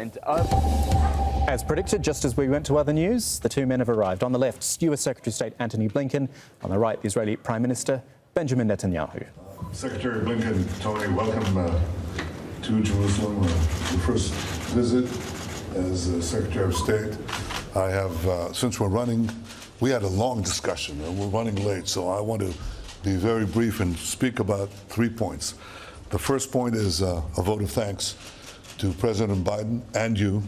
And as predicted, just as we went to other news, the two men have arrived. On the left, US Secretary of State Antony Blinken. On the right, the Israeli Prime Minister Benjamin Netanyahu. Secretary Blinken, Tony, welcome to Jerusalem. Your first visit as Secretary of State. I have, since we had a long discussion and we're running late, so I want to be very brief and speak about 3 points. The first point is a vote of thanks to President Biden and you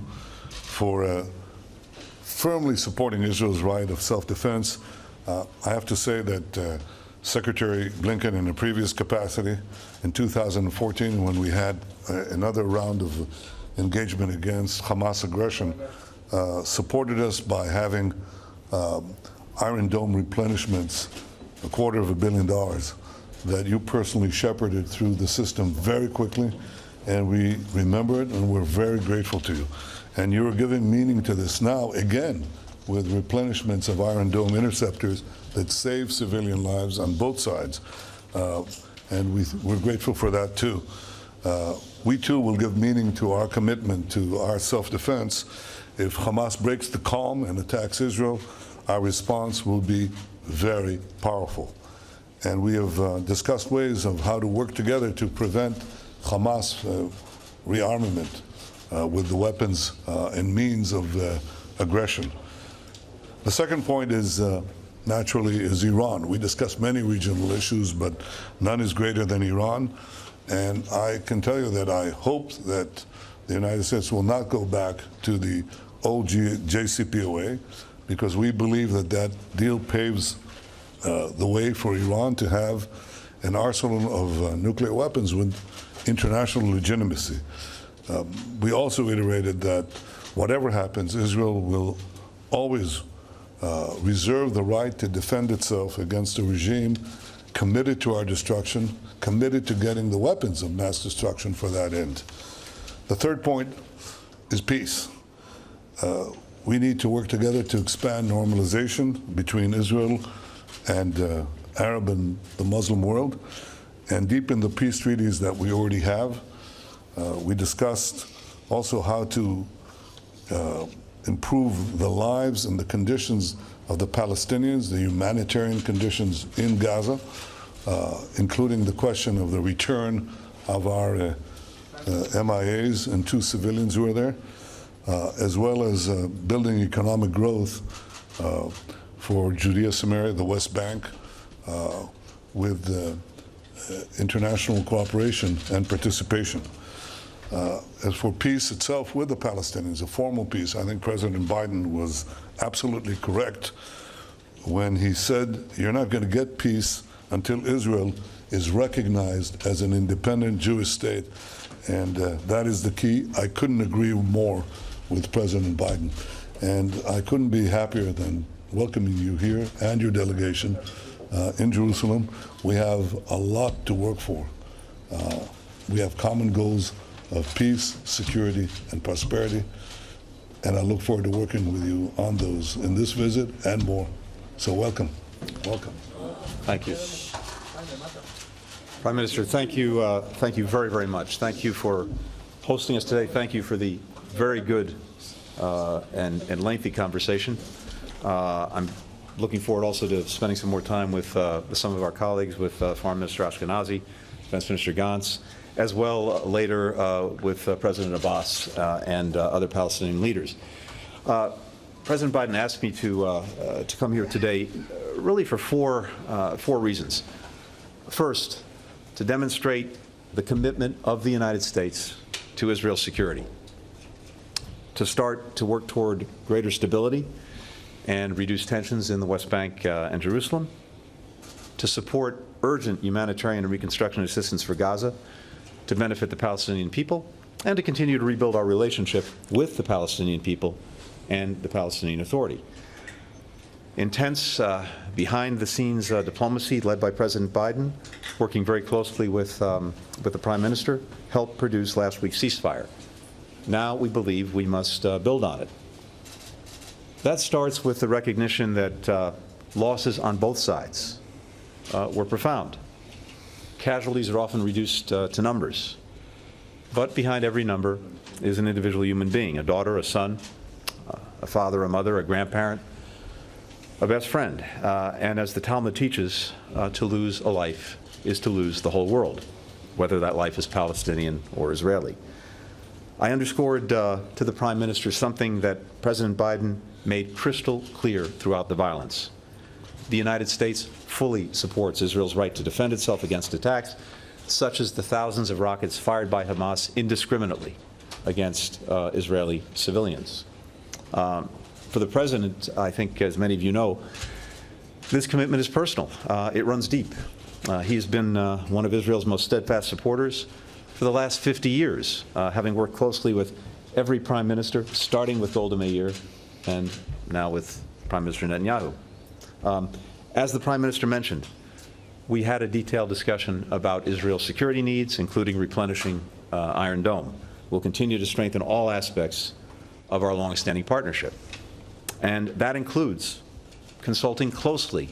for firmly supporting Israel's right of self-defense. I have to say that Secretary Blinken, in a previous capacity, in 2014, when we had another round of engagement against Hamas aggression, supported us by having Iron Dome replenishments, $250 million, that you personally shepherded through the system very quickly. And we remember it, and we're very grateful to you. And you're giving meaning to this now, again, with replenishments of Iron Dome interceptors that save civilian lives on both sides. And we're grateful for that, too. We, too, will give meaning to our commitment to our self-defense. If Hamas breaks the calm and attacks Israel, our response will be very powerful. And we have discussed ways of how to work together to prevent Hamas rearmament with the weapons and means of aggression. The second point is, naturally, is Iran. We discussed many regional issues, but none is greater than Iran. And I can tell you that I hope that the United States will not go back to the old JCPOA, because we believe that that deal paves the way for Iran to have an arsenal of nuclear weapons with international legitimacy. We also iterated that whatever happens, Israel will always reserve the right to defend itself against a regime committed to our destruction, committed to getting the weapons of mass destruction for that end. The third point is peace. We need to work together to expand normalization between Israel and Arab and the Muslim world, and deepen the peace treaties that we already have. We discussed also how to improve the lives and the conditions of the Palestinians, the humanitarian conditions in Gaza, including the question of the return of our MIAs and 2 civilians who are there, as well as building economic growth for Judea, Samaria, the West Bank, with international cooperation and participation. As for peace itself with the Palestinians, a formal peace, I think President Biden was absolutely correct when he said, you're not going to get peace until Israel is recognized as an independent Jewish state. And that is the key. I couldn't agree more with President Biden. And I couldn't be happier than welcoming you here and your delegation in Jerusalem. We have a lot to work for. We have common goals of peace, security, and prosperity. And I look forward to working with you on those in this visit and more. So welcome. Welcome. Thank you. Prime Minister, thank you very, very much. Thank you for hosting us today. Thank you for the very good and lengthy conversation. I'm looking forward also to spending some more time with some of our colleagues, with Foreign Minister Ashkenazi, Defense Minister Gantz, as well later with President Abbas and other Palestinian leaders. President Biden asked me to come here today really for four reasons. First, to demonstrate the commitment of the United States to Israel's security, to start to work toward greater stability and reduce tensions in the West Bank and Jerusalem, to support urgent humanitarian and reconstruction assistance for Gaza, to benefit the Palestinian people, and to continue to rebuild our relationship with the Palestinian people and the Palestinian Authority. Intense, behind-the-scenes diplomacy led by President Biden, working very closely with the Prime Minister, helped produce last week's ceasefire. Now we believe we must build on it. That starts with the recognition that losses on both sides were profound. Casualties are often reduced to numbers. But behind every number is an individual human being, a daughter, a son, a father, a mother, a grandparent, a best friend. And as the Talmud teaches, to lose a life is to lose the whole world, whether that life is Palestinian or Israeli. I underscored to the Prime Minister something that President Biden made crystal clear throughout the violence. The United States fully supports Israel's right to defend itself against attacks, such as the thousands of rockets fired by Hamas indiscriminately against Israeli civilians. For the President, I think, as many of you know, this commitment is personal. It runs deep. He has been one of Israel's most steadfast supporters for the last 50 years, having worked closely with every Prime Minister, starting with Golda Meir and now with Prime Minister Netanyahu. As the Prime Minister mentioned, we had a detailed discussion about Israel's security needs, including replenishing Iron Dome. We'll continue to strengthen all aspects of our long-standing partnership. And that includes consulting closely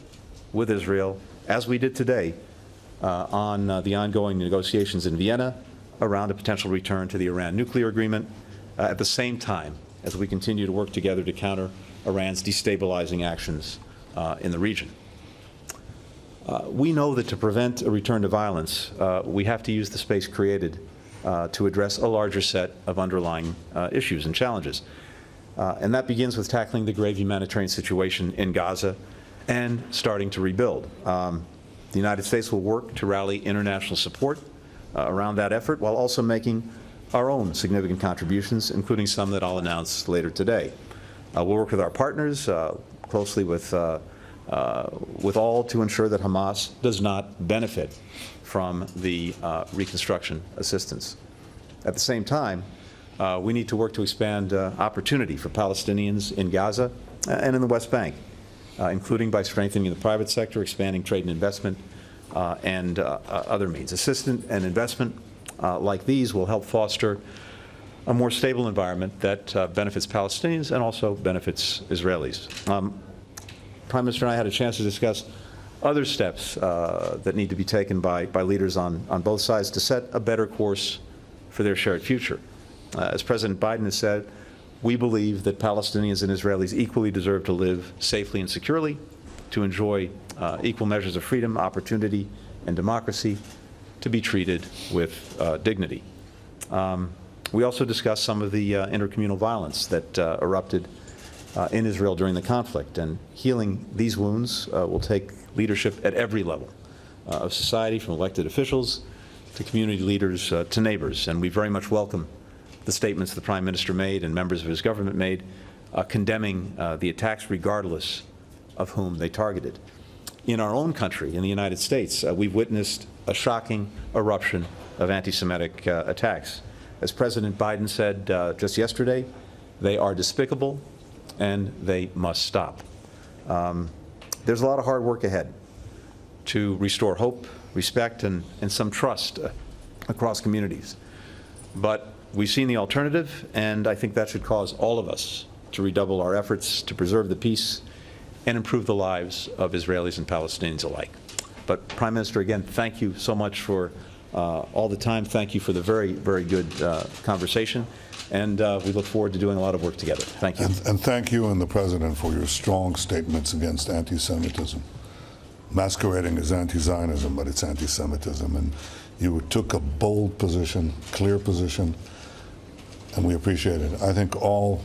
with Israel, as we did today, on the ongoing negotiations in Vienna around a potential return to the Iran nuclear agreement, at the same time as we continue to work together to counter Iran's destabilizing actions in the region. We know that to prevent a return to violence, we have to use the space created to address a larger set of underlying issues and challenges. And that begins with tackling the grave humanitarian situation in Gaza and starting to rebuild. The United States will work to rally international support around that effort, while also making our own significant contributions, including some that I'll announce later today. We'll work with our partners closely with all to ensure that Hamas does not benefit from the reconstruction assistance. At the same time, we need to work to expand opportunity for Palestinians in Gaza and in the West Bank, including by strengthening the private sector, expanding trade and investment, and other means. Assistance and investment like these will help foster a more stable environment that benefits Palestinians and also benefits Israelis. Prime Minister and I had a chance to discuss other steps that need to be taken by leaders on both sides to set a better course for their shared future. As President Biden has said, we believe that Palestinians and Israelis equally deserve to live safely and securely, to enjoy equal measures of freedom, opportunity, and democracy, to be treated with dignity. We also discussed some of the intercommunal violence that erupted in Israel during the conflict, and healing these wounds will take leadership at every level of society, from elected officials to community leaders to neighbors. And we very much welcome the statements the Prime Minister made and members of his government made condemning the attacks regardless of whom they targeted. In our own country, in the United States, we've witnessed a shocking eruption of anti-Semitic attacks. As President Biden said just yesterday, they are despicable and they must stop. There's a lot of hard work ahead to restore hope, respect, and some trust across communities. But we've seen the alternative, and I think that should cause all of us to redouble our efforts to preserve the peace and improve the lives of Israelis and Palestinians alike. But Prime Minister, again, thank you so much for all the time. Thank you for the very, very good conversation. And we look forward to doing a lot of work together. Thank you. And thank you and the President for your strong statements against anti-Semitism. Masquerading as anti-Zionism, but it's anti-Semitism. And you took a bold position, clear position, and we appreciate it. I think all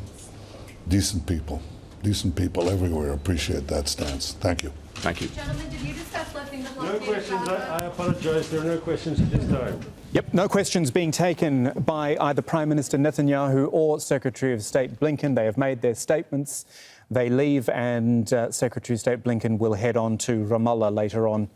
decent people everywhere appreciate that stance. Thank you. Thank you. Gentlemen, did you discuss lifting the blockade? No questions. I apologize. There are no questions at this time. Yep, no questions being taken by either Prime Minister Netanyahu or Secretary of State Blinken. They have made their statements. They leave, and Secretary of State Blinken will head on to Ramallah later on